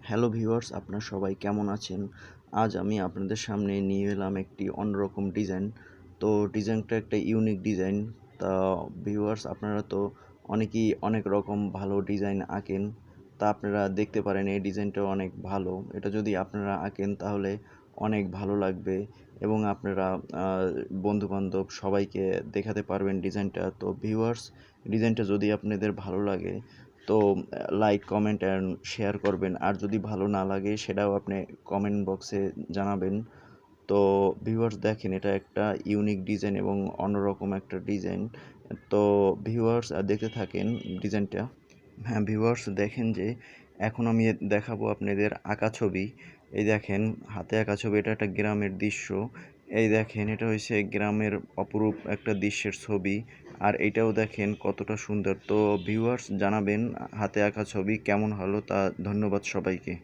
Hello viewers, আপনারা সবাই কেমন আছেন? আজ আমি আপনাদের সামনে নিয়ে এলাম একটি অন্যরকম ডিজাইন। তো ডিজাইনটা একটা ইউনিক ডিজাইন। তা ভিউয়ার্স, আপনারা তো অনেকেই অনেক রকম ভালো ডিজাইন আঁকেন। তা আপনারা দেখতে পারেন এই ডিজাইনটাও অনেক ভালো। এটা যদি আপনারা আঁকেন তাহলে অনেক ভালো লাগবে এবং আপনারা বন্ধু-বান্ধব সবাইকে দেখাতে পারবেন ডিজাইনটা। তো ভিউয়ার্স, ডিজাইনটা যদি আপনাদের ভালো লাগে তো লাইক, কমেন্ট অ্যান্ড শেয়ার করবেন। আর যদি ভালো না লাগে সেটাও আপনি কমেন্ট বক্সে জানাবেন। তো ভিউয়ার্স দেখেন, এটা একটা ইউনিক ডিজাইন এবং অন্যরকম একটা ডিজাইন। তো ভিউয়ার্স দেখতে থাকেন ডিজাইনটা। হ্যাঁ ভিউয়ার্স, দেখেন যে এখন আমি দেখাবো আপনাদের আঁকা ছবি। এই দেখেন, হাতে আঁকা ছবি। এটা একটা গ্রামের দৃশ্য। এই দেখেন, এটা হচ্ছে গ্রামের অপরূপ একটা দৃশ্যের ছবি। আর এইটাও দেখেন কতটা সুন্দর। তো ভিউয়ার্স জানাবেন হাতে আঁকা ছবি কেমন হলো। তা ধন্যবাদ সবাইকে।